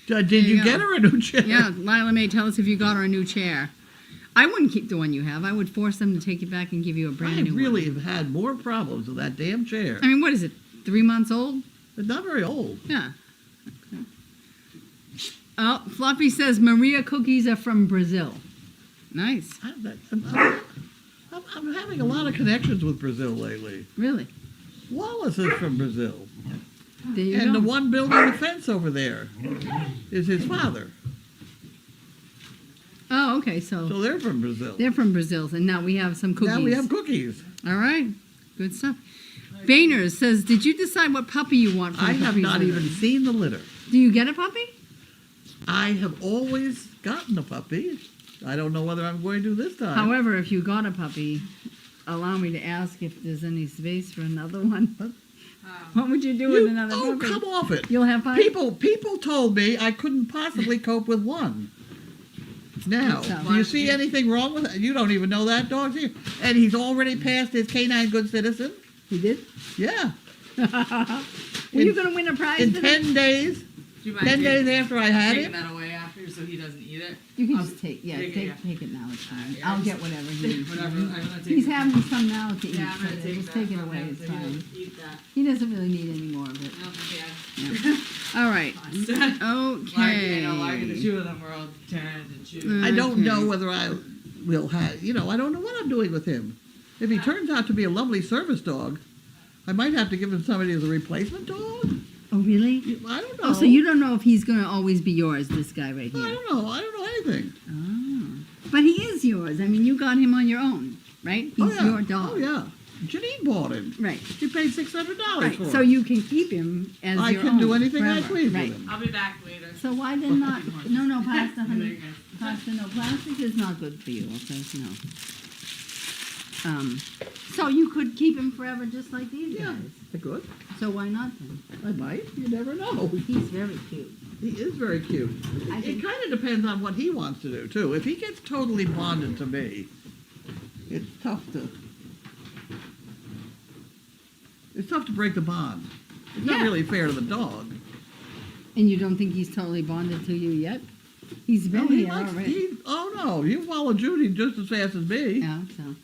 Did you get her a new chair? Yeah, Lila May, tell us if you got her a new chair. I wouldn't keep the one you have. I would force them to take it back and give you a brand new one. I really have had more problems with that damn chair. I mean, what is it, 3 months old? It's not very old. Yeah. Okay. Oh, Fluffy says Maria cookies are from Brazil. Nice. I'm having a lot of connections with Brazil lately. Really? Wallace is from Brazil. There you And go. the one building the fence over there is his father. Oh, okay, so they're from Brazil. they're from Brazil, and now we have some cookies. Now we have cookies. All right, good stuff. Bayners says, did you decide what puppy you want for I the have puppy not litter? even seen the litter. Do you get a puppy? I have always gotten a puppy. I don't know whether I'm going to this time. However, if you got a puppy, allow me to ask if there's any space for another one. What would you do with another puppy? Come off it. You'll have 5? People told me I couldn't possibly cope with one. Now, So- do you see anything wrong with it? You don't even know that dog's here. And he's already passed his canine good citizen. He did? Yeah. Were you going to win a prize In today? 10 days, Do you mind 10 days after I had taking him. that away after so he doesn't eat it? You can I'll just take, take it, take it now. It's fine. Yeah, I'll just get whatever he needs. Whatever. I'm gonna take He's it. having some now to eat, Yeah, I'm so gonna take just that take it from away. him It's so he fine. doesn't eat that. He doesn't really need any more of it. No, okay. All right. Larky, the Okay. two of them were all tearing to chew. I don't know Okay. whether I will have, I don't know what I'm doing with him. If he turns out to be a lovely service dog, I might have to give him somebody as a replacement dog. Oh, really? I don't know. Oh, so you don't know if he's going to always be yours, this guy right I here. don't know. I don't know anything. Oh. But he is yours. I mean, you got him on your own, right? He's yeah. your dog. Oh, yeah. Janine bought him. Right. She paid $600 Right. for him. So you can keep him as I your can own do anything I forever. please Right. with him. I'll be back later. So why then not? No, pasta, honey. There you go. Pasta, no. Plastic is not good for you. Okay, no. So you could keep him forever, just like these Yeah, guys. I could. So why not then? I might. You never know. He's very cute. He is very cute. I It think- kind of depends on what he wants to do, too. If he gets totally bonded to me, it's tough to break the bond. It's not Yeah. really fair to the dog. And you don't think he's totally bonded to you yet? He's been No, he here likes- already. oh, no. You follow Judy just as fast as me. Yeah, so.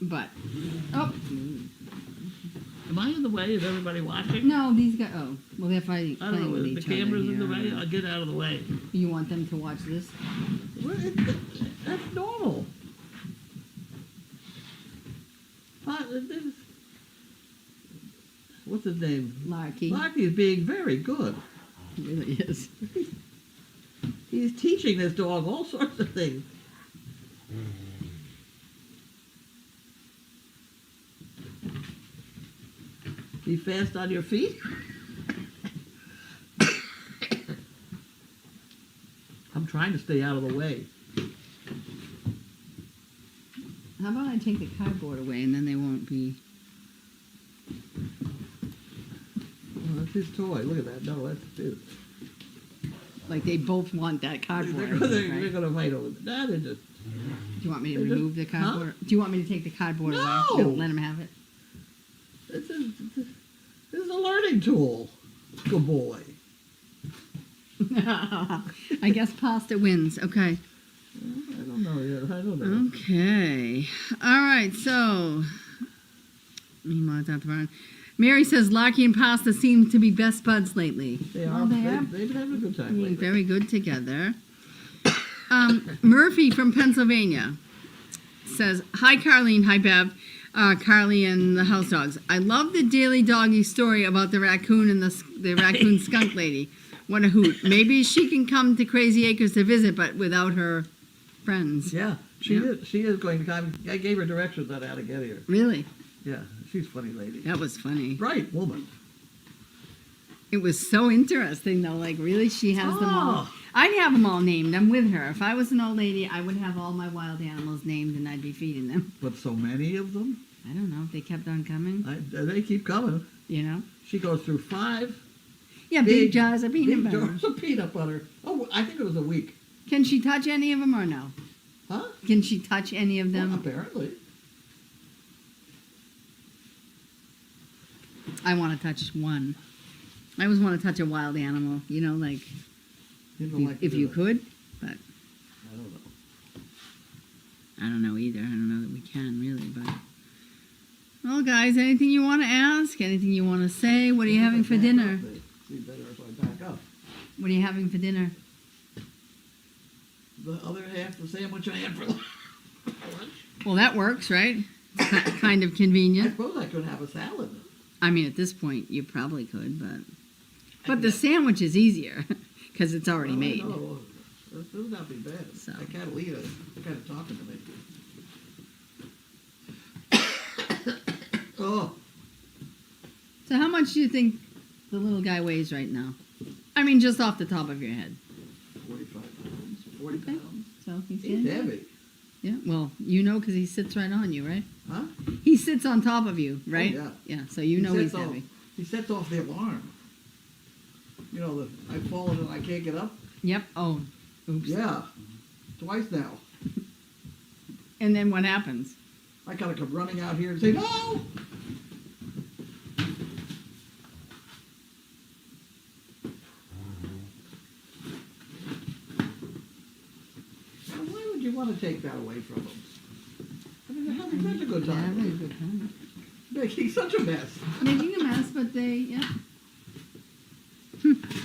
But. Oh. Am I in the way? Is everybody watching? No, these guys. Oh, well, they're fighting. I don't know. with Is the each other camera's in the here. way? I'll get out of the way. You want them to watch this? Well, that's normal. What's his name? Larky. Larky is being very good. He really is. He's teaching this dog all sorts of things. Be fast on your feet. I'm trying to stay out of the way. How about I take the cardboard away and then they won't be. Oh, that's his toy. Look at that. No, that's his. Like they both want that They're, cardboard. they're Right? going to fight over it. Nah, they're just... Do you want me to they're just- remove the cardboard? Do you want me to take the cardboard No! away? No, let him have it. This is a learning tool. Good boy. I guess pasta wins. Okay. I don't know yet. I don't know. Okay. All right. So, meanwhile, it's out the barn. Mary says Larky and Pasta seem to be best buds lately. They Well, are. they are They've been having a good time being lately. very good together. Murphy from Pennsylvania says, "Hi, Carlene. Hi, Bev. Carly and the house dogs. I love the Daily Doggy story about the raccoon and the raccoon skunk lady. What a hoot. Maybe she can come to Crazy Acres to visit, but without her friends." Yeah, she Yeah. is. She is going to come. I gave her directions on how to get here. Really? Yeah, she's a funny lady. That was funny. Bright woman. It was so interesting, though. Like, really, she has them all. Oh. I'd have them all named. I'm with her. If I was an old lady, I would have all my wild animals named, and I'd be feeding them. But so many of them. I don't know if they kept on coming, They keep coming. you know? She goes through 5 Yeah, big jars of peanut big butter. jars of peanut butter. Oh, I think it was a week. Can she touch any of them or no? Huh? Can she touch any of Well, them? apparently. I want to touch one. I always want to touch a wild animal, you know, like You don't like to if do you that. could, but I don't know. I don't know either. I don't know that we can really, but. Well, guys, anything you want to ask? Anything you want to say? What are you having for Back dinner? up, it'd be better if I back up. What are you having for dinner? The other half, the sandwich I had for lunch. Well, that works, right? Kind of I convenient. suppose I could have a salad. I mean, at this point, you probably could, but the sandwich is easier because it's already made. No, this would not be bad. So. I can't leave it. They're kind of talking to me. Oh, So, how much do you think the little guy weighs right now? I mean, just off the top of your head. 45 pounds, 40 Okay. pounds. So he's He's good. heavy. Yeah. Well, you know, because he sits right on you, right? Huh? He sits on top of you, right? yeah. Yeah. So you know he's heavy. He sets off the alarm. You know, I've fallen and I can't get up. Yep. Oh. Oops. Yeah. Twice now. And then what happens? I gotta come running out here and say, no! Now, why would you want to take that away from him? I mean, they're having such a good Yeah, having a time. good time. Making such a mess. Making a mess, but they, yeah.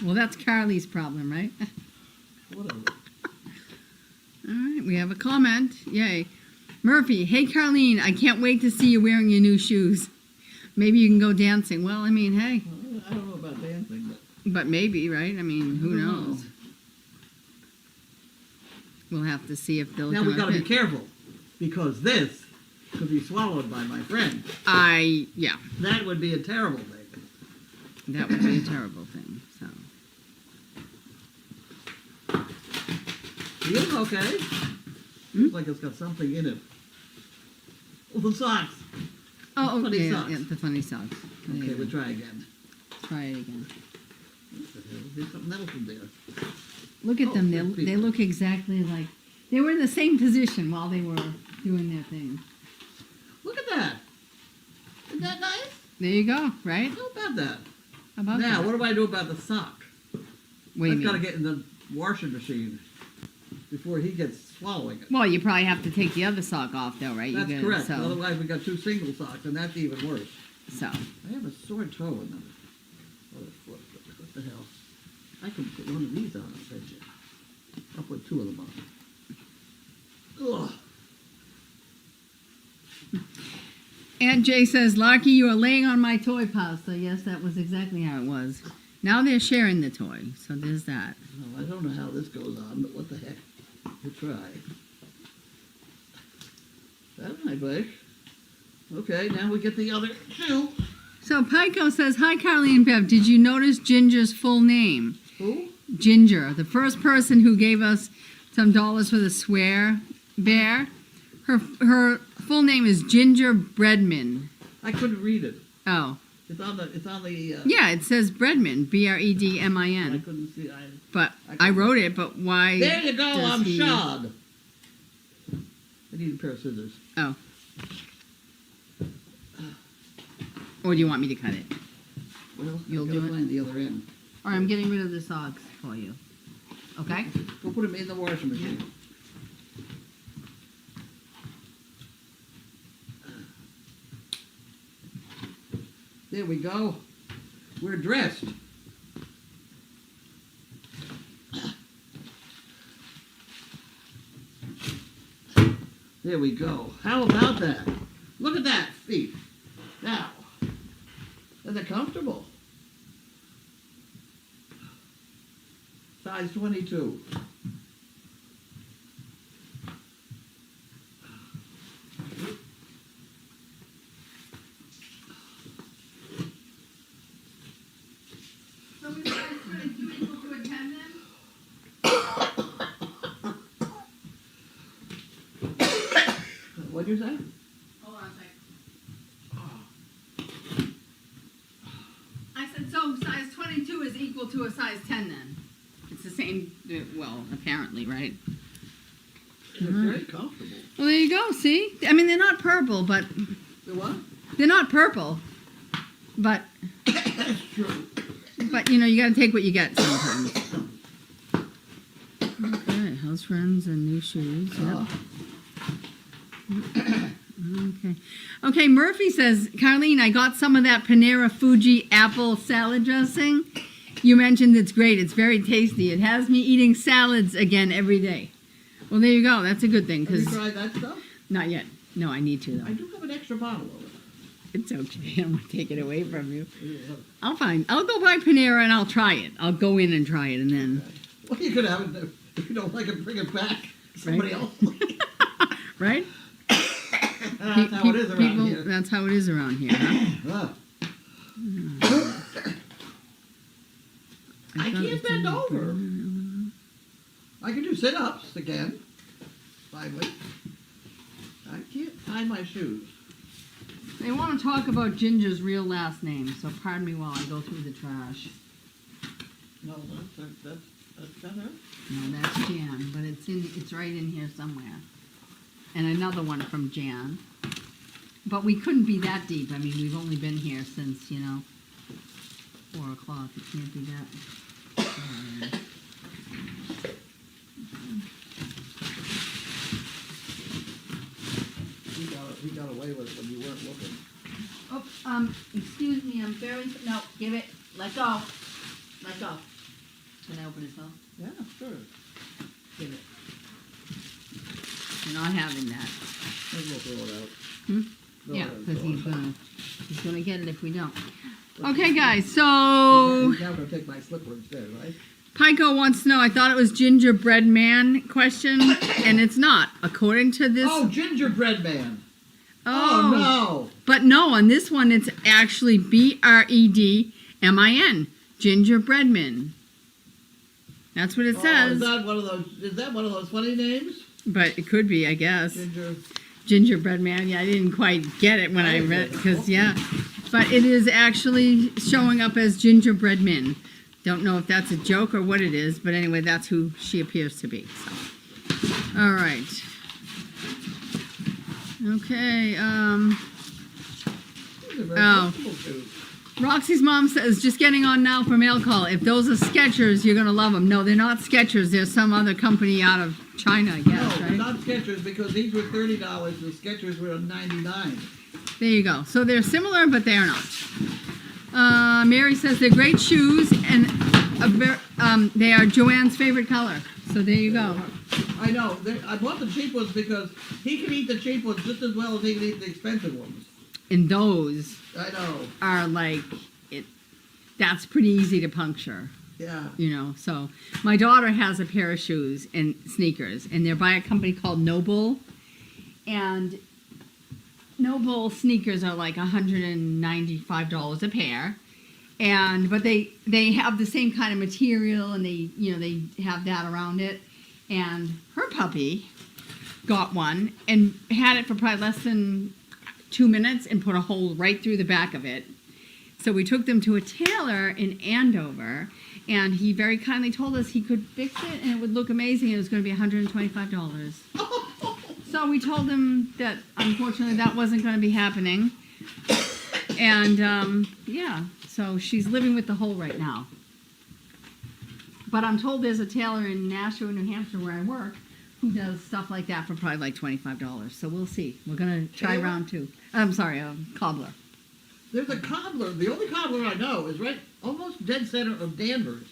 Well, that's Carly's problem, right? Whatever. All right, we have a comment. Yay. Murphy, hey Carlene, I can't wait to see you wearing your new shoes. Maybe you can go dancing. Well, I mean, hey, Well, I don't know about dancing, but but maybe, right? I mean, who I don't know. knows? We'll have to see if they'll now come we up gotta be with- careful because this could be swallowed by my friend. Yeah, That would be a terrible thing. that would be a terrible thing, so. Feels okay. Feels like it's got something in it. Oh, the socks. Oh, Funny okay, socks. yeah, the funny socks. There Okay, you we'll go. try again. Try it again. What the hell? There's something else in there. Look at Oh, them, there's they people. look exactly like, they were in the same position while they were doing their thing. Look at that. Isn't that nice? There you go, right? How about that? How about Now, that? what do I do about the sock? What do you That's got to mean? get in the washing machine before he gets swallowing it. Well, you probably have to take the other sock off, though, right? That's You're gonna- correct. So, Otherwise, we got two single socks, and that's even worse. so. I have a sore toe in the other foot. What the hell? I can put one of these on, I bet you. I'll put two of them on. Ugh. Aunt Jay says, Larky, you are laying on my toy pile. So, yes, that was exactly how it was. Now they're sharing the toy, so there's that. Well, I don't know how this goes on, but what the heck? We'll try. That's my bike. Okay, now we get the other two. So, Pico says, Hi, Carlene and Bev. Did you notice Ginger's full name? Who? Ginger, the first person who gave us some dollars for the swear bear. Her full name is Ginger Breadman. I couldn't read it. Oh, It's on the. yeah, it says Breadman, I Bredmin. couldn't see. But I wrote it, but why? There you go. does I'm he- shod. I need a pair of scissors. Oh. Or do you want me to cut it? Well, You'll I gotta do it? find the other end. Or I'm getting rid of the socks for you. Okay? Go put them in the washing machine. There we go. We're dressed. There we go. How about that? Look at that feet. Now, and they're comfortable. Size 22. So we size 22 equal to a 10 then? What'd you say? Hold on a second. I said, so size 22 is equal to a size 10 then? It's the same, well, apparently, right? They're very comfortable. Well, there you go, see? I mean, they're not purple, but The what? they're not purple. But That's true. But, you know, you got to take what you get sometimes. Okay, house friends and new shoes. Yep. Okay. Okay, Murphy says, Carlene, I got some of that Panera Fuji apple salad dressing. You mentioned it's great. It's very tasty. It has me eating salads again every day. Well, there you go. That's a good thing. Have you 'Cause tried that stuff? not yet. No, I need to, I though. do have an extra bottle of it. It's okay. I'm going to take it away from you. I'll go buy Panera and I'll try it. I'll go in and try it and then... Well, you could have it if you don't like it. Bring it back. Somebody else. Right? That's how it is around here. That's how it is around here, huh? I can't bend over. I can do sit-ups again. Finally. I can't tie my shoes. They want to talk about Ginger's real last name, so pardon me while I go through the trash. No, that's not her. No, that's Jan, but it's right in here somewhere. And another one from Jan. But we couldn't be that deep. I mean, we've only been here since, 4 o'clock. It can't be that. He got away with it when you weren't looking. Oh, excuse me, I'm very... No, give it. Let go. Let go. Can I open his mouth? Yeah, sure. Give it. You're not having that. Maybe we'll throw it out. Hmm? Throw Yeah, it out, because throw it out. he's gonna get it if we don't. Okay, guys, so He's now going to take my slipper instead, right? Pico wants to know, I thought it was gingerbread man question, and it's not. According to this... Oh, gingerbread man. Oh, No. But no, on this one it's actually BREDMIN. Gingerbread man. That's what it Oh, says. is that one of those funny names? But it could be, I guess. Ginger. Gingerbread man. Yeah, I didn't quite get it when I read, because, yeah. But it is actually showing up as gingerbread man. Don't know if that's a joke or what it is, but anyway, that's who she appears to be. So. All right. Okay, These are very Oh. comfortable shoes. Roxy's mom says, just getting on now for mail call. If those are Skechers, you're going to love them. No, they're not Skechers. They're some other company out of China, I No, guess, they're right? not Skechers because these were $30 and Skechers were $99. There you go. So they're similar, but they are not. Mary says they're great shoes, and they are Joanne's favorite color. So there you go. I know. I bought the cheap ones because he can eat the cheap ones just as well as he can eat the expensive ones. And those I know. are like, that's pretty easy to puncture. Yeah. So my daughter has a pair of shoes and sneakers, and they're by a company called Noble, and Noble sneakers are like $195 a pair, but they have the same kind of material, and they have that around it, and her puppy got one and had it for probably less than 2 minutes and put a hole right through the back of it. So we took them to a tailor in Andover, and he very kindly told us he could fix it and it would look amazing. It was going to be $125. So we told him that unfortunately that wasn't going to be happening. And so she's living with the hole right now. But I'm told there's a tailor in Nashua, New Hampshire, where I work, who does stuff like that for probably like $25. So we'll see. We're going to try Tailor? round 2. I'm sorry, cobbler. There's a cobbler. The only cobbler I know is right almost dead center of Danvers.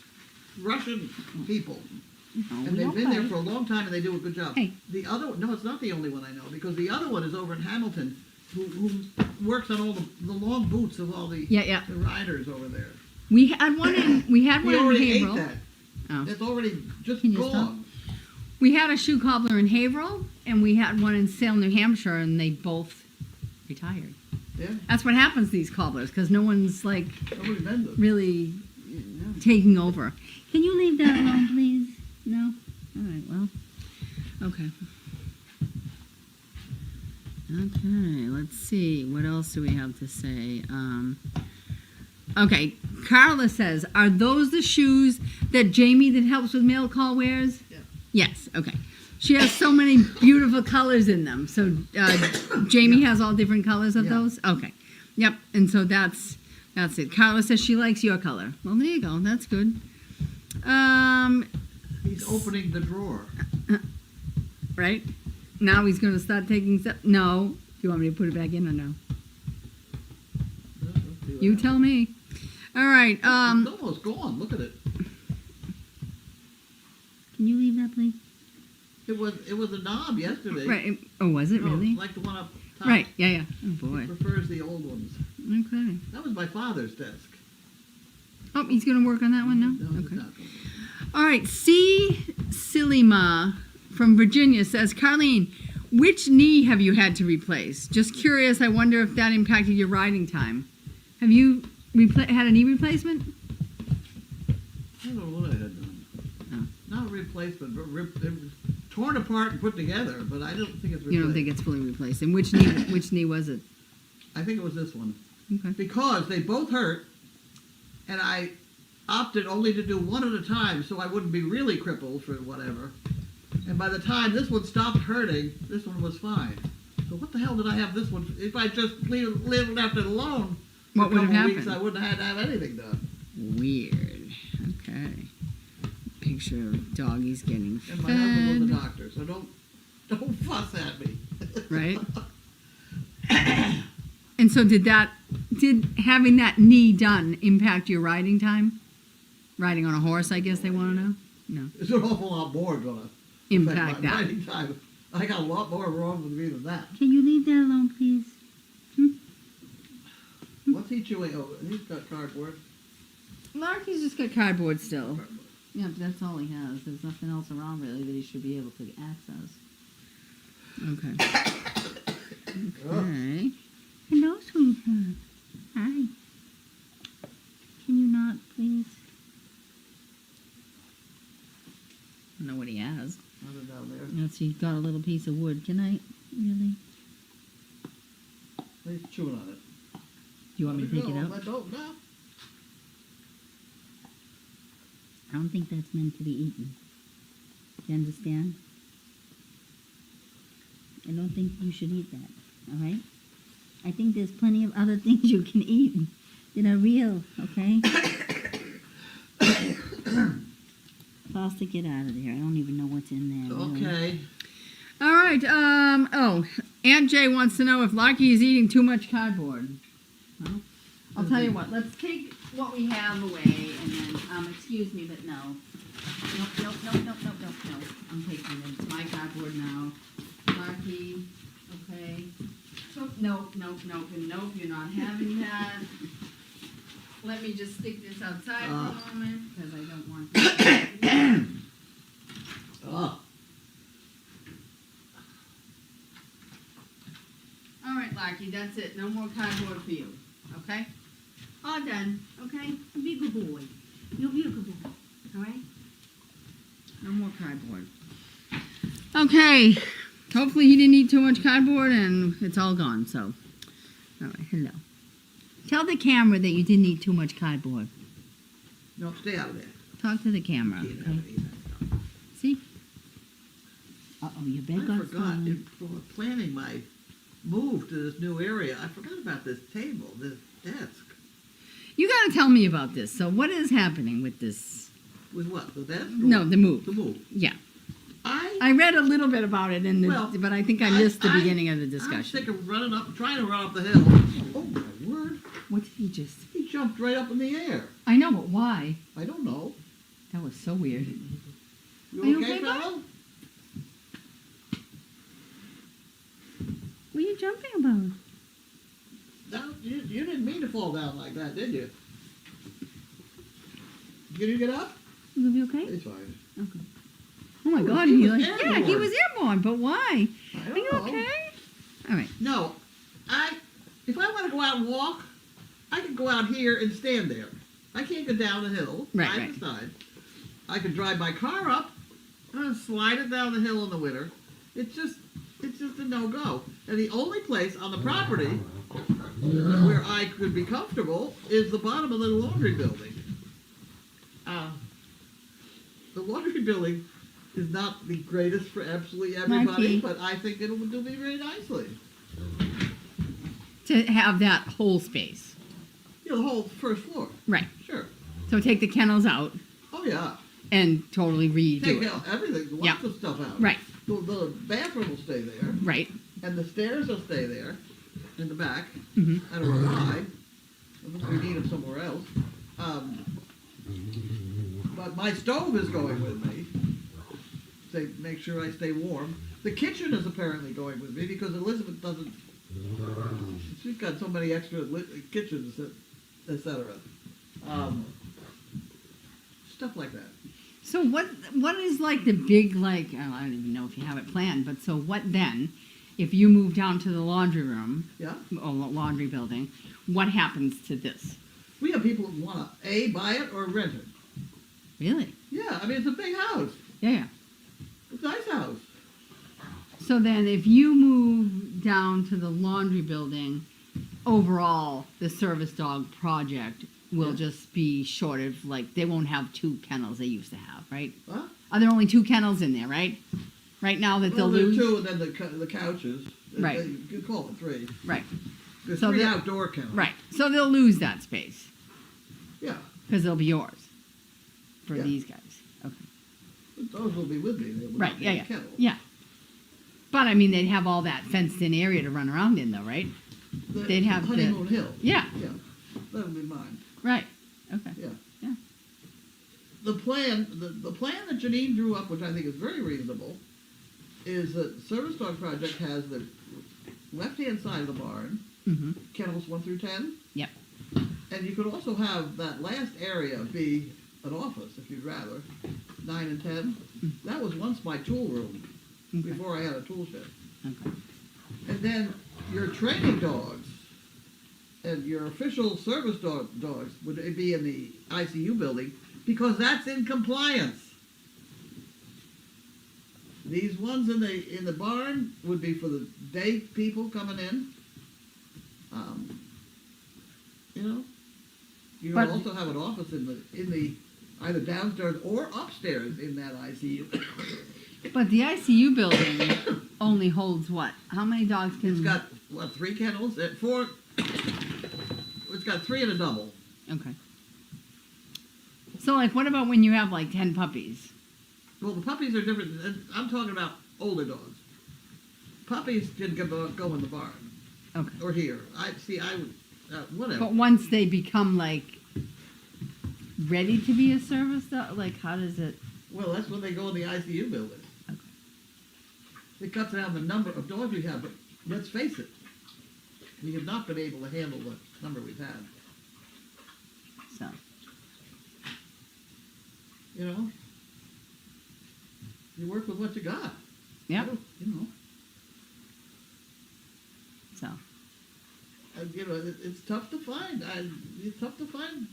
Russian people. And they've been there for a long time and they do a good job. Hey. The other, no, it's not the only one I know because the other one is over in Hamilton who works on all the long boots of all the riders over there. We had one in We in already ate Haverhill. that. Oh. It's already just Can you stop? gone. We had a shoe cobbler in Haverhill, and we had one in Salem, New Hampshire, and they both retired. Yeah, That's what happens to these cobblers, because no one's like nobody's been there. really taking over. Can you leave that alone, please? No? All right, well, okay. Okay, let's see. What else do we have to say? Okay, Carla says, are those the shoes that Jamie that helps with mail call wears? Yeah. Yes, okay. She has so many beautiful colors in them. So Jamie has all different colors of Yeah. those? Okay. Yep, and so that's That's it. Carla says she likes your color. Well, there you go. That's good. He's opening the drawer. Right? Now he's going to start taking stuff. No. Do you want me to put it back in or no? You tell me. All right. It's almost gone. Look at it. Can you leave that, please? It was a knob yesterday. Right. Oh, was it No, really? like the one up top. Right. Yeah, yeah. Oh, He boy. prefers the old ones. Okay. That was my father's desk. Oh, he's going to work on that one now? No, it's Okay. not gonna work. All right. C. Silima from Virginia says, Carlene, which knee have you had to replace? Just curious. I wonder if that impacted your riding time. Have you had a knee replacement? I don't know what I had done. Oh. Not a replacement, but it was torn apart and put together. But I don't think it's replaced. You don't think it's fully replaced. And which knee was it? I think it was this one. Okay. Because they both hurt, and I opted only to do one at a time so I wouldn't be really crippled for whatever. And by the time this one stopped hurting, this one was fine. So what the hell did I have this one? If I just left it alone for What a would have couple weeks, happened? I wouldn't have had to have anything done. Weird. Okay. Picture of doggies getting And my husband was a fed. doctor, so don't fuss at me. Right. And so did having that knee done impact your riding time? Riding on a horse, I guess they want to know? No. There's an awful lot more going to Impact my that. riding time. I got a lot more wrong with me than that. Can you leave that alone, please? What's he chewing over? He's got cardboard. Larky's just got cardboard still. Yeah, but that's all he has. There's nothing else around really that he should be able to access. Okay. Okay. Hello, sweetheart. Hi. Can you not, please? I don't know what he has. Nothing down there. Let's see, he's got a little piece of wood. Can I? Really? He's chewing on it. Do you want me to take it out? I don't know. I don't think that's meant to be eaten. Do you understand? I don't think you should eat that, all right? I think there's plenty of other things you can eat that are real, okay? Plastic, get out of there. I don't even know what's in there. Really. Okay. All right, Aunt Jay wants to know if Larky is eating too much cardboard. Well, I'll tell you what, let's take what we have away and then, excuse me, but no. Nope. I'm taking it. It's my cardboard now. Larky, okay. Nope, you're not having that. Let me just stick this outside for a moment, because I don't want to. Oh. All right, Larky, that's it. No more cardboard for you, okay? All done, okay? Be a good boy. You'll be a good boy, all right? No more cardboard. Okay. Hopefully he didn't eat too much cardboard and it's all gone, so. All right, hello. Tell the camera that you didn't eat too much cardboard. No, stay out of there. Talk to the camera, Eat okay? that. See? Uh-oh, your bed I got forgot, stolen. for planning my move to this new area, I forgot about this table, this desk. You got to tell me about this. So what is happening with this? With what, the desk? No, the move. The move. Yeah. I I read a little bit about it, but I think I missed the I- beginning of the I'm discussion. sick of trying to run up the hill. Oh my word, What did he just... he jumped right up in the air. I know, but why? I don't know. That was so weird. You Are you okay, okay, fellow? What are you jumping about? No, you didn't mean to fall down like that, did you? Can you get up? You gonna be okay? It's fine. Okay. Oh my God! he He was yeah, he airborne. was airborne. But why? I Are don't you know. okay? All right. No, if I want to go out and walk, I can go out here and stand there. I can't go down the hill, Right, side right. to side. I can drive my car up and slide it down the hill in the winter. It's just a no-go. And the only place on the property where I could be comfortable is the bottom of the laundry building. The laundry building is not the greatest for absolutely everybody, Marky. but I think it'll do me very nicely. To have that whole space. You The whole first floor. Right. Sure. So take the kennels out Oh yeah. and totally redo Take it. out everything, lots Yeah. of stuff out. Right. The bathroom will stay there, Right. and the stairs will stay there, in the back. Hmm. I don't know why. Unless we need them somewhere else. But my stove is going with me. To make sure I stay warm. The kitchen is apparently going with me because Elizabeth doesn't. She's got so many extra kitchens, etc. Stuff like that. So what is like the big like oh, I don't even know if you have it planned, but so what then? If you move down to the laundry room Yeah. or laundry building, what happens to this? We have people who want to buy it or rent it. Really? Yeah, I mean it's a big house. Yeah. It's a nice house. So then if you move down to the laundry building, overall the service dog project will Yeah. just be short of like they won't have 2 kennels they used to have, right? Huh? Are there only 2 kennels in there, right? Right now that Well, they'll there's lose? 2 and then the couches. Right. You could call it 3. Right. There's So 3 the- outdoor kennels. Right. So they'll lose that space Yeah. because they'll be yours for Yeah. these guys. Okay. But those will be with me. They will Right. not be Yeah. in Yeah. the kennel. Yeah. But I mean, they'd have all that fenced-in area to run around in, though, right? They'd have the- Honeymoon Hill. Yeah. Yeah. That would be mine. Right. Okay. Yeah. Yeah. The plan that Janine drew up, which I think is very reasonable, is that Service Dog Project has the left-hand side of the barn, Mm-hmm. kennels 1 through 10. Yep. And you could also have that last area be an office, if you'd rather, 9 and 10. That was once my tool room, Okay. before I had a tool shed. Okay. And then your training dogs and your official service dogs would be in the ICU building because that's in compliance. These ones in the barn would be for the day people coming in. You But- also have an office in the either downstairs or upstairs in that ICU. But the ICU building only holds what? How many dogs can? It's got 3 kennels, 4. It's got 3 and a double. Okay. So, like, what about when you have like 10 puppies? Well, the puppies are different. I'm talking about older dogs. Puppies can go in the barn Okay. or here. I would whatever. But once they become like ready to be a service dog, like how does it? Well, that's when they go in the ICU building. Okay. It cuts down the number of dogs we have, but let's face it, we have not been able to handle the number we've had. So. You know, you work with what you got. Yeah. You know, So. It's tough to find. It's tough to find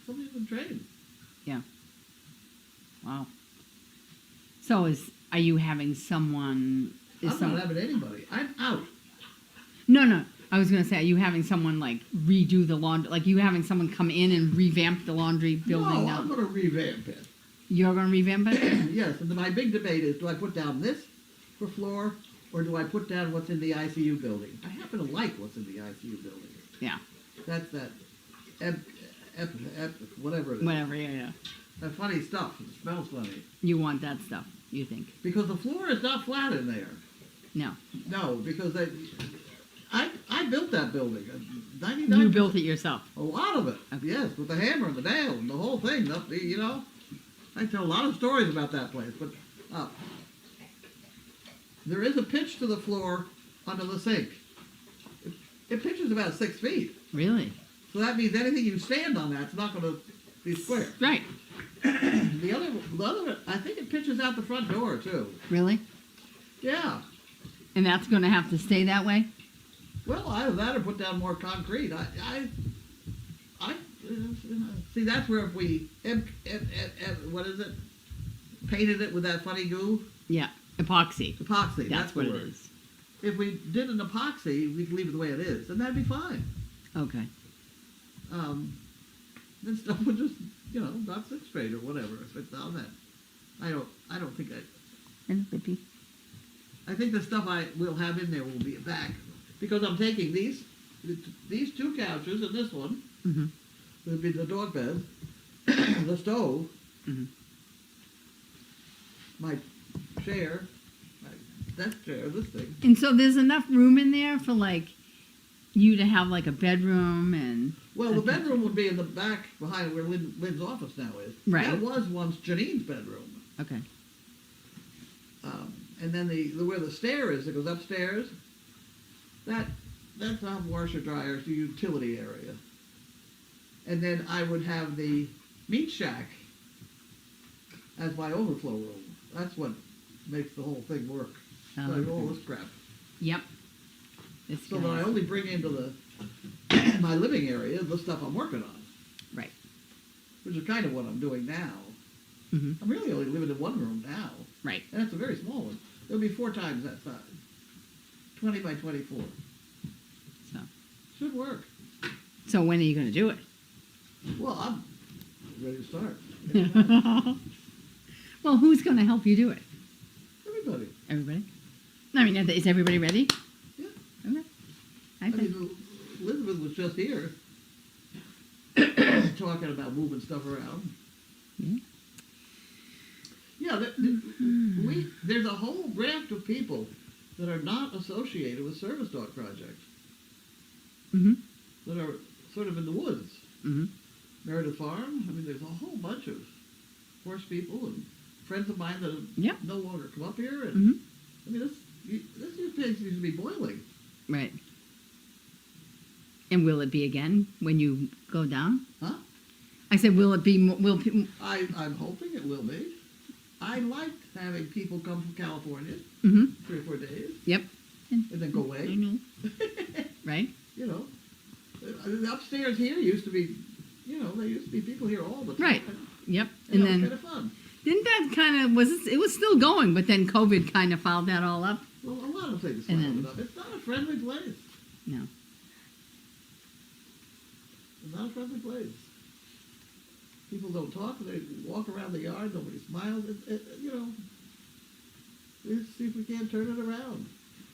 somebody who's been trained. Yeah. Wow. So are you having someone? I'm not having anybody. I'm out. No. I was gonna say, are you having someone like redo the laundry? Like you having someone come in and revamp the laundry building? No, now? I'm going to revamp it. You're gonna revamp it? Yes, and my big debate is, do I put down this for floor, or do I put down what's in the ICU building? I happen to like what's in the ICU building. Yeah. That's that, whatever it is. Whatever. Yeah. That funny stuff. It smells funny. You want that stuff? You think? Because the floor is not flat in there. No. No, because I built that building. 99. You built it yourself. A lot of it. Okay. Yes, with the hammer and the nail and the whole thing. You know, I tell a lot of stories about that place. But there is a pitch to the floor under the sink. It pitches about 6 feet. Really? So that means anything you stand on that's not going to be square. Right. The other, I think it pitches out the front door too. Really? Yeah. And that's gonna have to stay that way? Well, either that or put down more concrete. See, that's where if we, what is it? Painted it with that funny goo? Yeah. Epoxy. Epoxy. That's the what it word. is. If we did an epoxy, we could leave it the way it is, and that'd be fine. Okay. Then stuff would just, not sit straight or whatever if it's on that. I don't think And Bippy. I think the stuff I will have in there will be back because I'm taking these 2 couches and this one, Mhm. There'd be the dog bed, the stove, Mhm. my chair, my desk chair, this thing. And so there's enough room in there for like you to have like a bedroom and Well, the bedroom would be in the back behind where Lynn's office now is. Right. That was once Janine's bedroom. okay. And then where the stair is, that goes upstairs, that's not washer dryer, it's the utility area. And then I would have the meat shack as my overflow room. That's what makes the whole thing work. So I have all this crap. Yep. This So that I guy's- only bring into my living area the stuff I'm working on, Right. which is kind of what I'm doing now. Mhm. I'm really only living in one room now, Right. and it's a very small one. It'll be 4 times that size, 20 by 24. So Should work. so when are you going to do it? Well, I'm ready to start. Well, who's going to help you do it? Everybody. Everybody? I mean, is everybody ready? Yeah. Okay. I mean, Elizabeth was just here talking about moving stuff around. Yeah. Yeah, there's a whole raft of people that are not associated with service dog projects, Mm-hmm. that are sort of in the woods. Mm-hmm. Meredith Farm, I mean, there's a whole bunch of horse people and friends of mine that have Yeah. no longer come up here. And Mm-hmm. I mean, this place used to be boiling. Right. And will it be again when you go down? Huh? I said, will it be? I'm hoping it will be. I liked having people come from California Mm-hmm. 3 or 4 days Yep. and then go I away. know. Right. You know, the upstairs here used to be, you know, there used to be people here all the time. Right. Yep. And And that was then kind of fun. didn't that kind of it was still going, but then COVID kind of fouled that all up. Well, a lot of things And followed then- up. It's not a friendly place. No. It's not a friendly place. People don't talk. They walk around the yard. Nobody smiles. You know, let's see if we can't turn it around.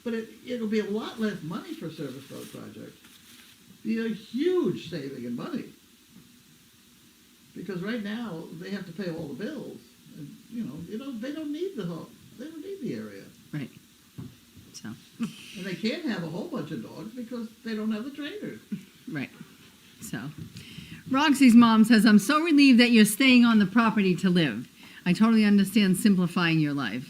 But it'll be a lot less money for a service dog project. Be a huge saving in money. Because right now they have to pay all the bills, and you know they don't need the home. They don't need the area, Right. So. and they can't have a whole bunch of dogs because they don't have the trainers. Right. So, Roxy's mom says, I'm so relieved that you're staying on the property to live. I totally understand simplifying your life.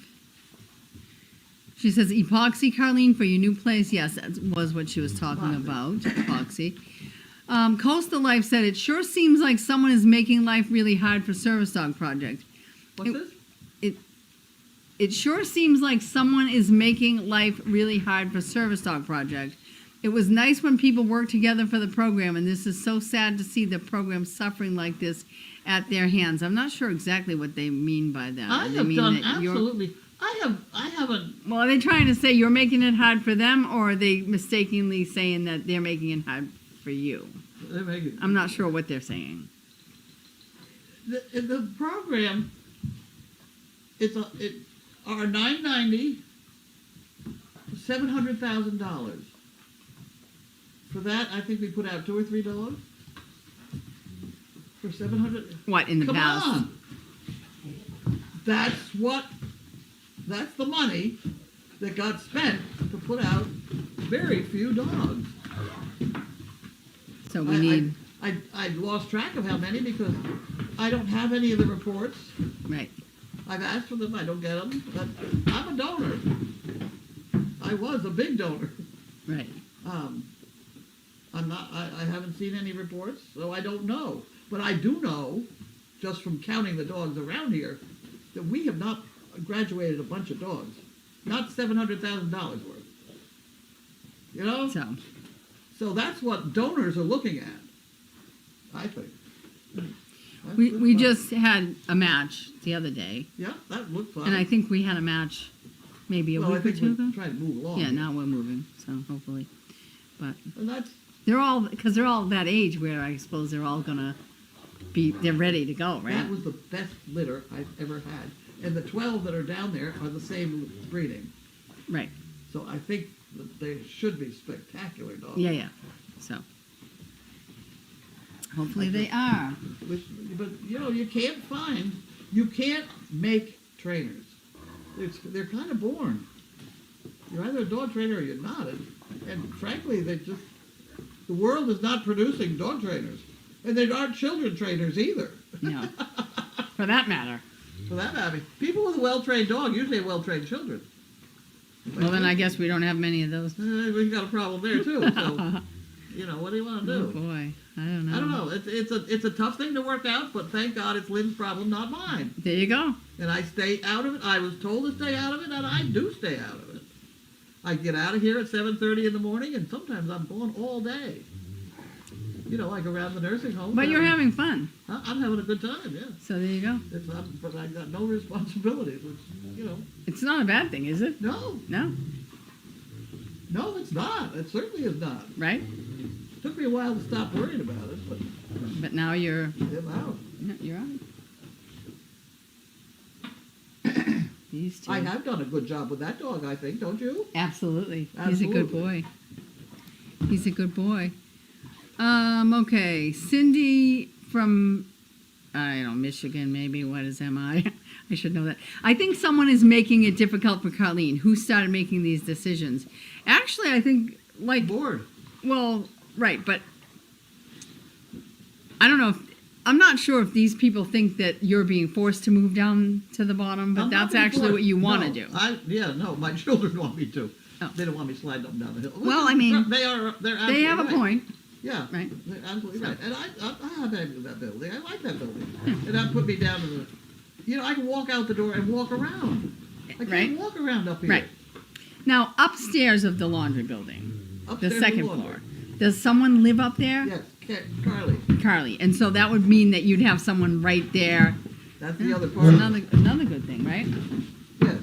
She says, epoxy, Carlene, for your new place. Yes, that was what she was talking about, epoxy. Coastal Life said, it sure seems like someone is making life really hard for Service Dog Project. What's this? It sure seems like someone is making life really hard for Service Dog Project. It was nice when people worked together for the program, and this is so sad to see the program suffering like this at their hands. I'm not sure exactly what they mean by that. I They have mean done that you're- absolutely. I haven't. Well, are they trying to say you're making it hard for them, or are they mistakenly saying that they're making it hard for you? They're making, I'm not sure what they're saying. the program. Our $990, $700,000. For that, I think we put out $2 or $3 for 700. What, in the Come past? on. That's the money that got spent to put out very few dogs. So we need, I lost track of how many because I don't have any of the reports. right. I've asked for them, I don't get them, but I'm a donor. I was a big donor. Right. I haven't seen any reports, so I don't know. But I do know, just from counting the dogs around here, that we have not graduated a bunch of dogs. Not $700,000 worth. You know? So that's what donors are looking at, I think. That's We fun. just had a match the other day, Yeah, that looked fun. and I think we had a match maybe a well, I week or think two we're ago. trying to move along. Yeah, now we're moving, so hopefully. But And that's, they're all that age where I suppose they're all gonna they're ready to go, right? that was the best litter I've ever had. And the 12 that are down there are the same breeding. Right. So I think that they should be spectacular dogs. Yeah, yeah. So. Hopefully they are. But you can't make trainers. They're kind of born. You're either a dog trainer or you're not. And frankly, the world is not producing dog trainers. And they aren't children trainers either. No. For that matter. For that matter, people with a well-trained dog usually have well-trained children. Well, then I guess we don't have many of those. We've got a problem there too. So, what do you want to do? Oh boy, I don't know. I don't know. It's a tough thing to work out, but thank God it's Lynn's problem, not mine. There you go. And I stay out of it. I was told to stay out of it, and I do stay out of it. I get out of here at 7:30 in the morning, and sometimes I'm gone all day. Like around the nursing home. But you're having fun. I'm having a good time, yeah. So there you go. But I got no responsibilities, which, It's not a bad thing, is it? No. No. No, it's not. It certainly is not. Right? It took me a while to stop worrying about it, but But now you're I'm out. no, you're out. These two. I have done a good job with that dog, I think, don't you? Absolutely. He's a good Absolutely. boy. He's a good boy. Okay. Cindy from, Michigan, maybe. What is MI? I should know that. I think someone is making it difficult for Carlene. Who started making these decisions? Actually, I think, Bored. well, right, but I don't know I'm not sure if these people think that you're being forced to move down to the bottom, but I'm not that's being actually forced. what you want to No, do. No, my children want me to. Oh. They don't want me sliding up and down the hill. Well, I mean, they're absolutely They have a right. point. Yeah, Right. they're absolutely right. And I have been in that building. I like that building. And that put me down to I can walk out the door and walk around. I can't Right. walk around up here. Right. Now, upstairs of the laundry building, Upstairs the second in the floor, does someone live up there? Yes, Carly. Carly. And so that would mean that you'd have someone right there. That's the other part. Another good thing, right? Yes.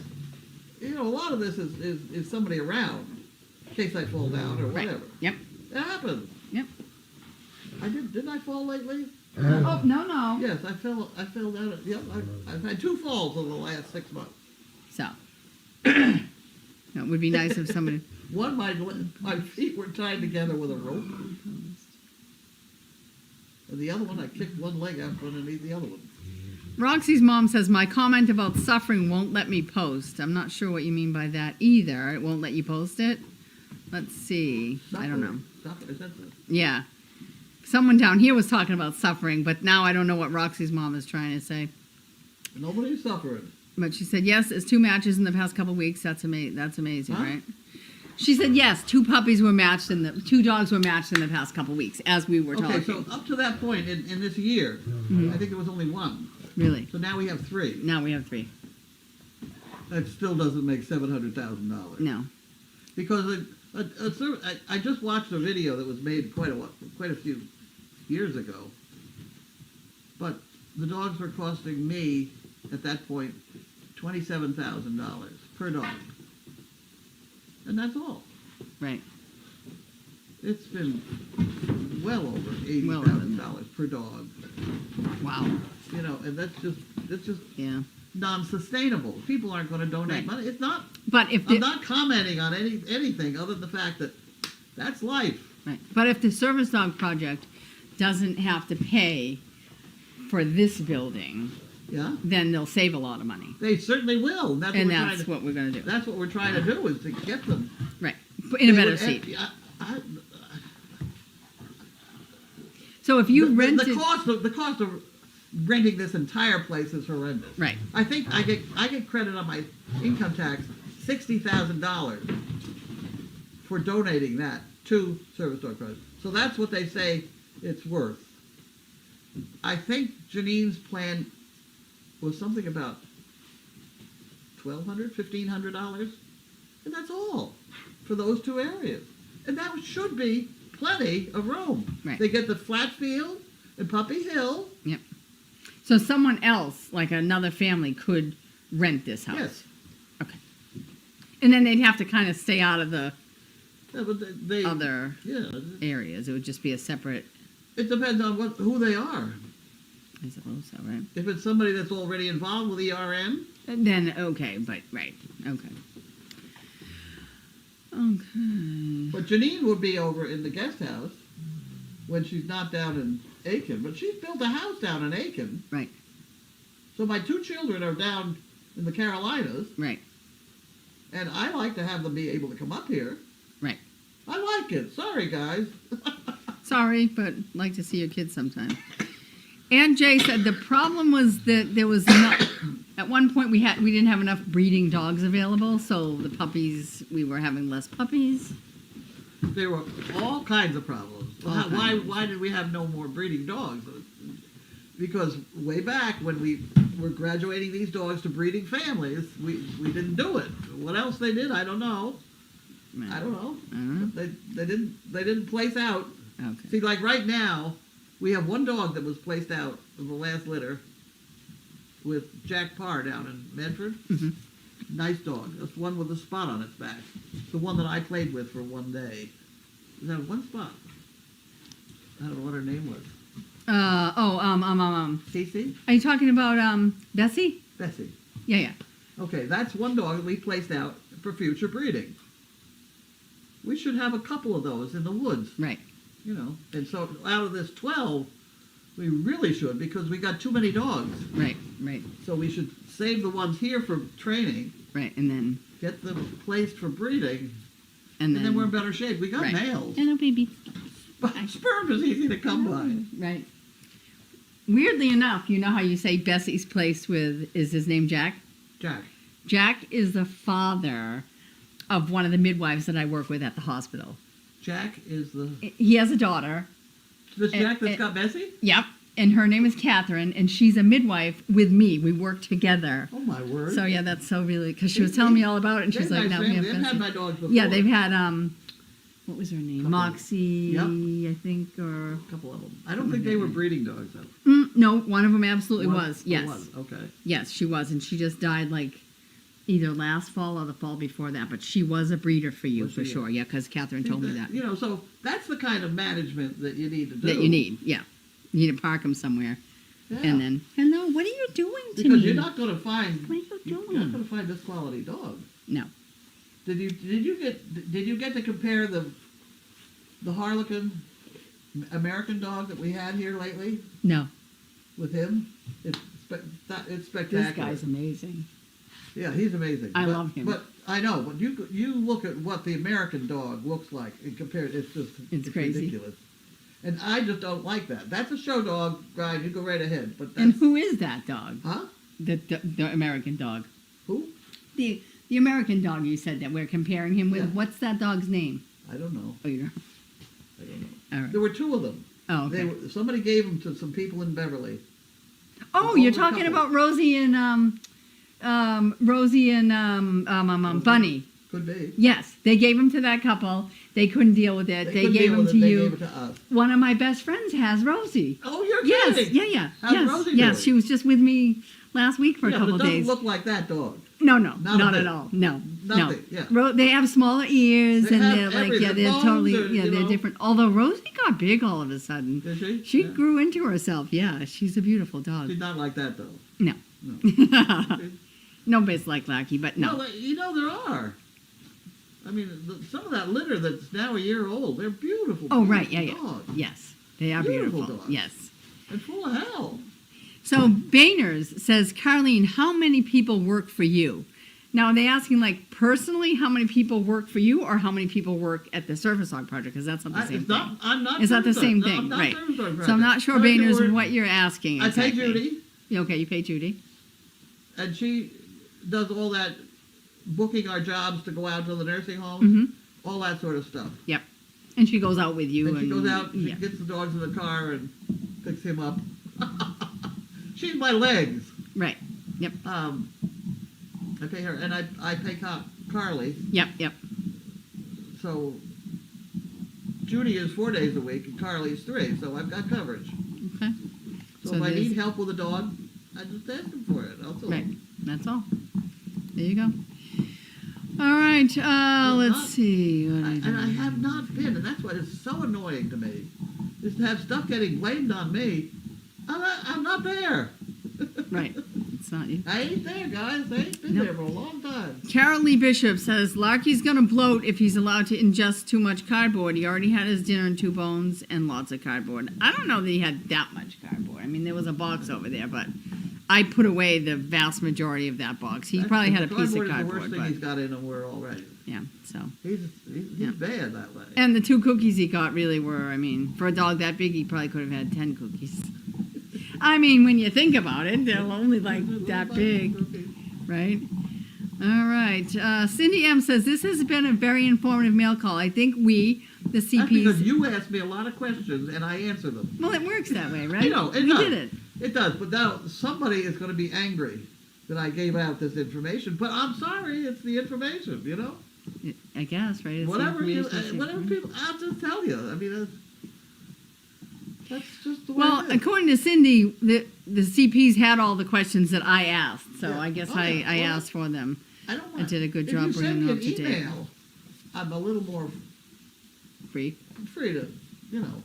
A lot of this is somebody around in case I fall down or Right. whatever. Yep. It happens. Yep. Didn't I fall lately? Oh, no. Yes, I fell down. Yep, I've had 2 falls in the last 6 months. So, it would be nice if somebody... One, my feet were tied together with a rope. And the other one, I kicked one leg out from underneath the other one. Roxy's mom says, my comment about suffering won't let me post. I'm not sure what you mean by that either. It won't let you post it? Let's see. I don't know. Is that the... Yeah. Someone down here was talking about suffering, but now I don't know what Roxy's mom is trying to say. Nobody's suffering. But she said, yes, it's 2 matches in the past couple weeks. That's amazing, Huh? right? She said, yes, 2 puppies were matched 2 dogs were matched in the past couple weeks, as we were talking. Okay, so up to that point in this year, I think there was only 1. Really? So now we have 3. Now we have 3. That still doesn't make $700,000. No. Because I just watched a video that was made quite a few years ago. But the dogs were costing me, at that point, $27,000 per dog. And that's all. Right. It's been well over $80,000 per dog. Wow. And that's just Yeah. non-sustainable. People aren't going to donate Right. money. It's not. But if I'm not commenting on anything other than the fact that that's life. Right. But if the Service Dog Project doesn't have to pay for this building, Yeah. then they'll save a lot of money. They certainly will. And And what we're going to do. That's what we're trying to do, is to get them Right. In a They better would- seat. I- So if you the rented... cost of renting this entire place is horrendous. Right. I think I get credit on my income tax $60,000 for donating that to Service Dog Project. So that's what they say it's worth. I think Janine's plan was something about $1,200, $1,500, and that's all for those 2 areas. And that should be plenty of room. Right. They get the flat field and Puppy Hill. Yep. So someone else, like another family, could rent this house? Yes. Okay. And then they'd have to kind of stay out of the Yeah, but they other yeah. areas. It would just be a separate... It depends on who they are. I suppose so, right? If it's somebody that's already involved with ERM, Then, okay, but, right, okay. Okay. but Janine would be over in the guest house when she's not down in Aiken, but she's built a house down in Aiken. Right. So my 2 children are down in the Carolinas, Right. and I like to have them be able to come up here. Right. I like it. Sorry, guys. Sorry, but like to see your kids sometime. And Jay said the problem was that there was not. At one point, we didn't have enough breeding dogs available, so the puppies, we were having less puppies. There were all kinds of problems. All Why did we have no more breeding dogs? Because way back when we were graduating these dogs to breeding families, we didn't do it. What else they did, I don't know. I don't know. They didn't place out. Okay. See, like right now, we have one dog that was placed out of the last litter with Jack Parr down in Medford. Mhm. Nice dog. That's one with a spot on its back. The one that I played with for one day. It had one spot. I don't know what her name was. Cece? Are you talking about Bessie? Bessie. Yeah. Okay, that's one dog that we placed out for future breeding. We should have a couple of those in the woods, Right. you know. And so out of this 12, we really should, because we got too many dogs. Right. So we should save the ones here for training, Right. And then get them placed for breeding, and and then we're in better shape. We got right. males. Hello, baby. But sperm is easy to come by. Right. Weirdly enough, you know how you say Bessie's placed with, is his name Jack? Jack. Jack is the father of one of the midwives that I work with at the hospital. Jack is the... He has a daughter. This Jack that's got Bessie? Yep. And her name is Catherine, and she's a midwife with me. We work together. Oh, my word. So, yeah, that's so really... Because she was telling me all about it, and she's They're like, nice now we have families. They've had Bessie. my dogs before. Yeah, they've had, what was her name? Couple. Moxie, Yep. I think, or... A couple of them. I don't think they were breeding dogs, though. No, one of them absolutely One? was. Yes. Oh, was. Okay. Yes, she was, and she just died like either last fall or the fall before that. But she was a breeder for you, Was for she? sure. Yeah, because Catherine told me that. You know, so that's the kind of management that you need to do. That you need, yeah. You need to park them somewhere. Yeah. And then, hello, what are you doing to Because me? you're not going to find... What are you You're doing? not going to find this quality dog. No. Did you get to compare the Harlequin American dog that we had here lately No. with him? It's spectacular. This guy's amazing. Yeah, he's amazing. I love him. But I know, but you look at what the American dog looks like and compare it. It's crazy. ridiculous. And I just don't like that. That's a show dog, Brian. You go right ahead. But And that's, who is that dog? huh? The American dog. Who? The American dog you said that we're comparing him with. Yeah. What's that dog's name? I don't know. Oh, you know. I don't know. All right. There were 2 of them. Oh, okay. Somebody gave them to some people in Beverly. Oh, An you're older talking couple. about Rosie and Bunny. Could be. Yes, they gave them to that couple. They couldn't deal with it. They couldn't gave deal them with to it. They you. gave it to us. One of my best friends has Rosie. Oh, you're Yes, kidding. yeah. How's Yes, Rosie yes. doing? She was just with me last week for a Yeah, couple but it doesn't days. look like that dog. No, Not a not bit. at all. No, Nothing, yeah. They have smaller ears, They and have they're like, everything. yeah, they're Bones totally, are, yeah, you they're know. different. Although Rosie got big all of a sudden. Did she? She Yeah. grew into herself. Yeah, she's a beautiful dog. She's not like that, though. No. No. Okay. Nobody's like Lackey, but no. Well, you know, there are. I mean, some of that litter that's now a year old, they're beautiful. Oh, right, yeah. beautiful dogs. Yes, they are Beautiful beautiful. dogs. Yes. And full of hell. So Bainers says, Carlene, how many people work for you? Now, are they asking, like, personally, how many people work for you, or how many people work at the Surface Hog Project? Because that's not the same thing. I'm not. It's not the Service same Dog. No, thing, I'm not right? Service Dog So I'm Project. not sure, What I do Bainers, is what you're asking I exactly. pay Judy, Yeah, okay, you pay Judy. and she does all that, booking our jobs to go out to the nursing home, Mm-hmm. all that sort of stuff. Yep. And she goes out with you. And she goes out, and she yeah. gets the dogs in the car and picks him up. She's my legs. Right. Yep. I pay her, and I pay Carly. Yep. So Judy is 4 days a week, and Carly's 3, so I've got coverage. Okay. So So if I there's- need help with a dog, I just ask him for it. That's all. Right. That's all. There you go. All right. Well, Let's not- see. What And I have not been, and that's what is so annoying to me, is to have stuff getting blamed on me. I'm not there. Right. It's not you. I ain't there, guys. I ain't been Nope. there for a long time. Carol Lee Bishop says, Larky's gonna bloat if he's allowed to ingest too much cardboard. He already had his dinner and 2 bones and lots of cardboard. I don't know that he had that much cardboard. I mean, there was a box over there, but I put away the vast majority of that box. He probably had a piece of Cardboard is the cardboard, worst thing but he's got in him already. yeah, so. He's Yeah. bad that way. And the 2 cookies he got really were, I mean, for a dog that big, he probably could have had 10 cookies. I mean, when you think about it, they're only like that big, right? All right. Cindy M says, this has been a very informative mail call. I think we, the That's because CPs... you ask me a lot of questions and I answer them. Well, it works that way, right? I know, it we does. did it. It does, but now somebody is going to be angry that I gave out this information. But I'm sorry, it's the information, you know? I guess, right? It's Whatever information. people, I'll just tell you. I mean, that's just the way Well, it is. according to Cindy, the CPs had all the questions that I asked, so Yeah. I guess Oh, yeah. I Well, asked for them. I don't I mind. did a good If job you send bringing me them an up to date. email, I'm a little more Free. free to, you know.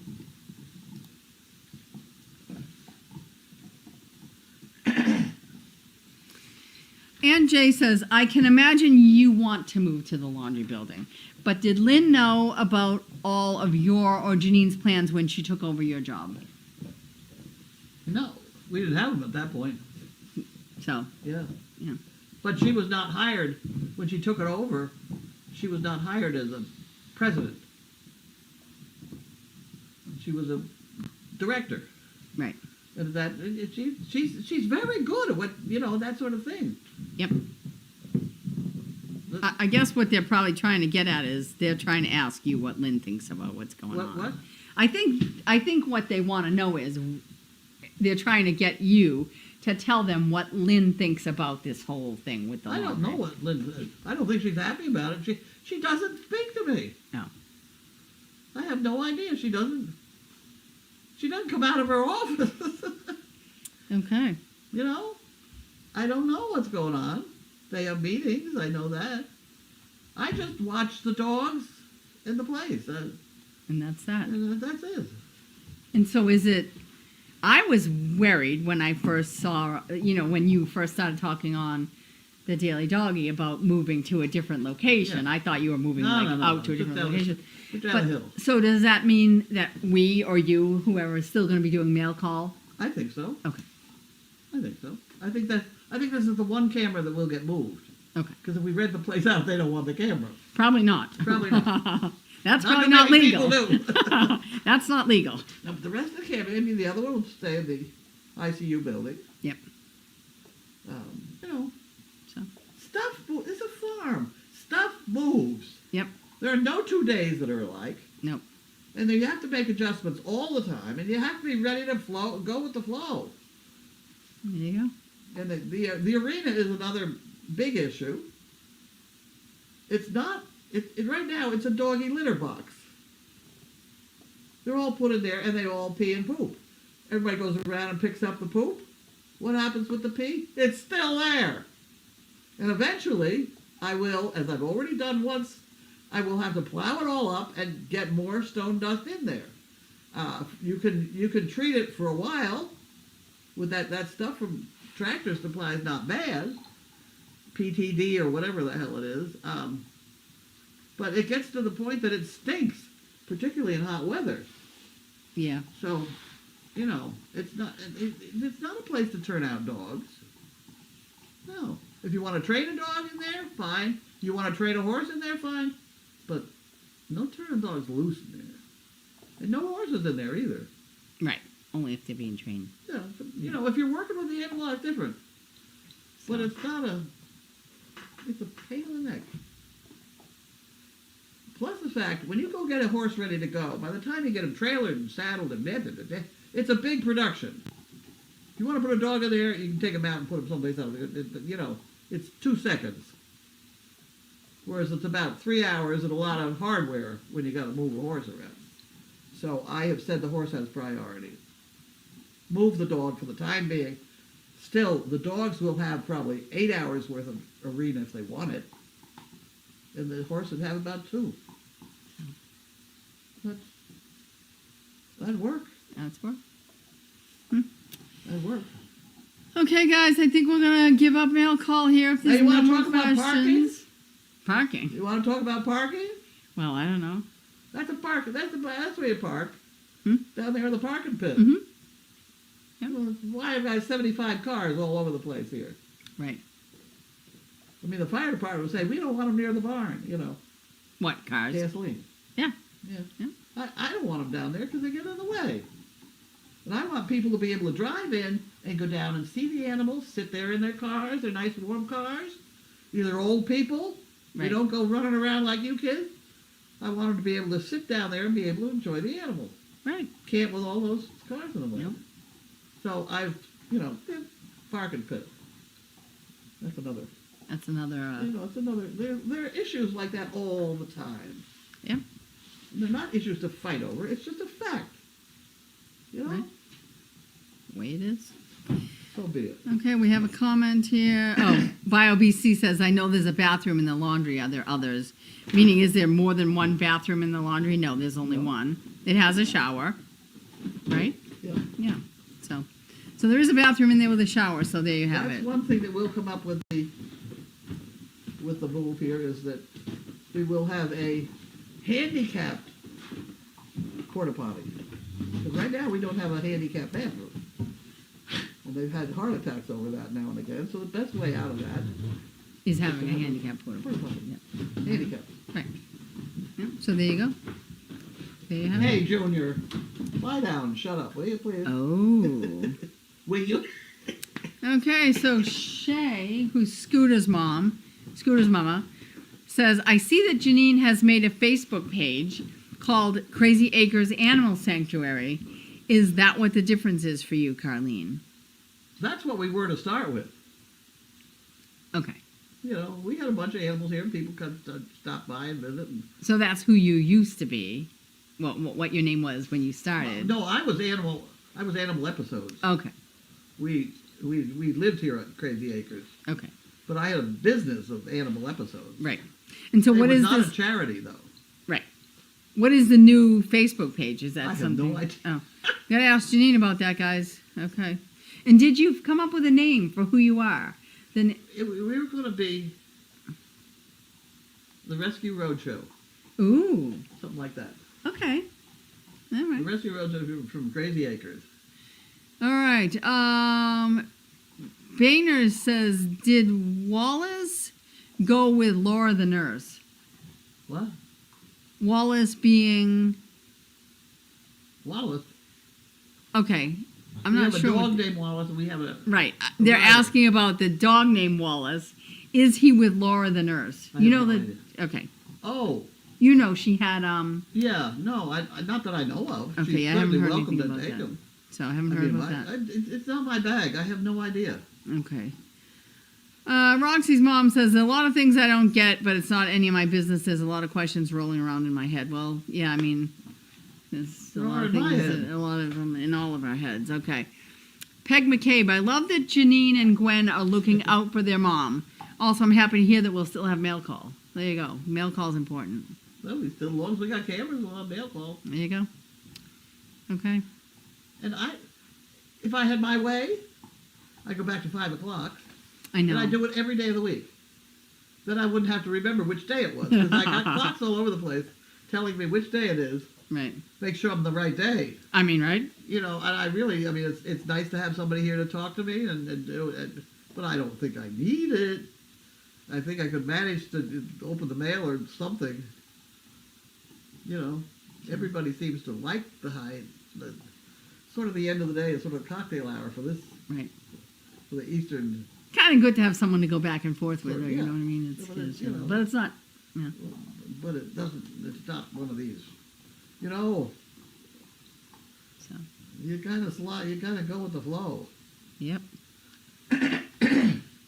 Ann J says, I can imagine you want to move to the laundry building, but did Lynn know about all of your or Janine's plans when she took over your job? No, we didn't have them at that point. So, Yeah. Yeah. But she was not hired when she took it over. She was not hired as a president. She was a director. right. And she's very good at what, you know, that sort of thing. Yep. I guess what they're probably trying to get at is they're trying to ask you what Lynn thinks about what's going on. What? I think what they want to know is they're trying to get you to tell them what Lynn thinks about this whole thing with the I don't laundry. know what Lynn. I don't think she's happy about it. She doesn't speak to me. No. I have no idea. She doesn't come out of her office. Okay. You know, I don't know what's going on. They have meetings. I know that. I just watch the dogs in the place. And that's that. And that's it. And so is it, I was worried when I first saw, when you first started talking on the Daily Doggy about moving to a different location. Yeah. I thought you were moving No, out to a just different down location. Just down the hill. So does that mean that we or you, whoever, is still going to be doing mail call? I think so. Okay. I think so. I think this is the one camera that will get moved. Okay. Because if we rent the place out, they don't want the camera. Probably not. Probably not. That's Not probably that not many legal. people do. That's not legal. Now, the rest of the camera, I mean, the other one will stay in the ICU building. Yep. You know, So. it's a farm. Stuff moves. Yep. There are no 2 days that are alike. Nope. And then you have to make adjustments all the time, and you have to be ready to go with the flow. There you go. And the arena is another big issue. It's not, right now it's a doggy litter box. They're all put in there and they all pee and poop. Everybody goes around and picks up the poop. What happens with the pee? It's still there. And eventually, I will, as I've already done once, I will have to plow it all up and get more stone dust in there. You can treat it for a while with that stuff from Tractor Supply is not bad. PTD or whatever the hell it is. But it gets to the point that it stinks, particularly in hot weather. Yeah. So, it's not a place to turn out dogs. No. If you want to train a dog in there, fine. You want to train a horse in there, fine. But no turning dogs loose in there. And no horses in there either. Right. Only if they're being trained. Yeah, but, if you're working with the animal, it's different. But it's a pain in the neck. Plus the fact, when you go get a horse ready to go, by the time you get him trailered and saddled and netted, it's a big production. If you want to put a dog in there, you can take him out and put him someplace else. It's 2 seconds. Whereas it's about 3 hours and a lot of hardware when you got to move a horse around. So I have said the horse has priority. Move the dog for the time being. Still, the dogs will have probably 8 hours worth of arena if they want it. And the horses have about 2. That'd work. That's work. That'd work. Okay, guys, I think we're going to give up mail call here if Now there's you no want to more talk about parking? questions. Parking. You want to talk about parking? Well, I don't know. That's a park. That's where you park. Hmm? Down there in the parking pit. Mhm. Yep. Well, why have I 75 cars all over the place here? Right. I mean, the fire department would say, we don't want them near the barn, What, cars? gasoline. Yeah. Yeah. Yeah. I don't want them down there because they get in the way. And I want people to be able to drive in and go down and see the animals, sit there in their cars, their nice warm cars. Either old people, Right. you don't go running around like you kids. I want them to be able to sit down there and be able to enjoy the animals. Right. Can't with all those cars in the way. Nope. So parking pit. That's another. That's another. It's another. There are issues like that all the time. Yeah. They're not issues to fight over. It's just a fact. Right. Way it is. So be it. Okay, we have a comment here. Oh, BioBC says, I know there's a bathroom in the laundry. Are there others? Meaning, is there more than one bathroom in the laundry? No, there's only one. It has a shower, right? Yeah. Yeah. So there is a bathroom in there with a shower. So there you have That's it. one thing that will come up with the move here is that we will have a handicapped porta potty. Because right now we don't have a handicapped bathroom. And they've had heart attacks over that now and again. So the best way out of that He's having a handicap porta porta potty. potty. Yeah. Handicapped. Right. Yeah. So there you go. There you have Hey, it. Junior, lie down. Shut up, will you, please? Oh. Will you? Okay, so Shay, who's Scooter's mama, says, I see that Janine has made a Facebook page called Crazy Acres Animal Sanctuary. Is that what the difference is for you, Carlene? That's what we were to start with. Okay. We had a bunch of animals here, and people could stop by and visit. And So that's who you used to be. Well, what your name was when you started. no, I was animal episodes. Okay. We lived here at Crazy Acres, Okay. but I had a business of animal episodes. Right. And so It what was is not this? a charity, though. Right. What is the new Facebook page? Is that I have something? no idea. Oh. Gotta ask Janine about that, guys. Okay. And did you come up with a name for who you are? Then We were going to be the Rescue Roadshow, ooh. something like that. Okay. All The right. Rescue Roadshow from Crazy Acres. All right. Boehner says, did Wallace go with Laura the nurse? What? Wallace being Wallace. okay. I'm We not have sure. a dog what- named Wallace, and we have a. Right. They're Right. asking about the dog named Wallace. Is he with Laura the nurse? I You have know no that. idea. Okay. Oh, You know she had yeah. No, not that I know of. Okay, She's I haven't certainly heard welcome anything to about take that. him. So I haven't I heard mean, about that. it's not my bag. I have no idea. Okay. Roxy's mom says, a lot of things I don't get, but it's not any of my business. There's a lot of questions rolling around in my head. Well, yeah, I mean, there's a There lot are of in my things, head. a lot of them in all of our heads. Okay. Peg McCabe, I love that Janine and Gwen are looking out for their mom. Also, I'm happy to hear that we'll still have mail call. There you go. Mail call is important. Well, as long as we got cameras, we'll have mail call. There you go. Okay. And if I had my way, I go back to 5 o'clock, I know. and I do it every day of the week. Then I wouldn't have to remember which day it was, because I got clocks all over the place telling me which day it is. Right. Make sure I'm the right day. I mean, right? And I really, it's nice to have somebody here to talk to me, and do it, but I don't think I need it. I think I could manage to open the mail or something. Everybody seems to like the sort of the end of the day is sort of a cocktail hour for this, Right. for the Eastern. Kind of good to have someone to go back and forth with, Sure, or, yeah. you know what I mean? It's, Yeah, but it's, you know. but it's not. Yeah. But it's not one of these. So, You kind of go with the flow. yep.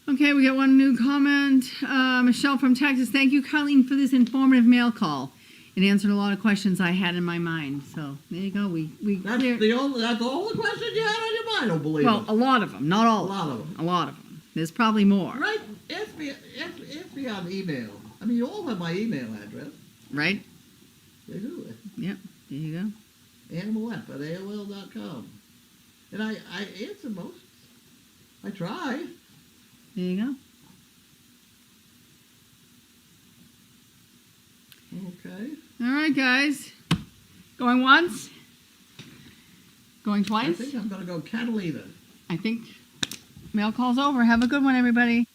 Okay, we got one new comment. Michelle from Texas. Thank you, Carlene, for this informative mail call. It answered a lot of questions I had in my mind. So there you go. We That's cleared. that's all the question you had on your mind. I don't believe Well, it. a lot of them, not all. A lot of them. A lot of them. There's probably more. Right? Ask me on email. You all have my email address. Right? They do. Yep. There you go. animalep@aol.com. And I answer most. I try. There you go. Okay. All right, guys. Going once? Going I twice? think I'm going to go Catalina. I think mail call's over. Have a good one, everybody.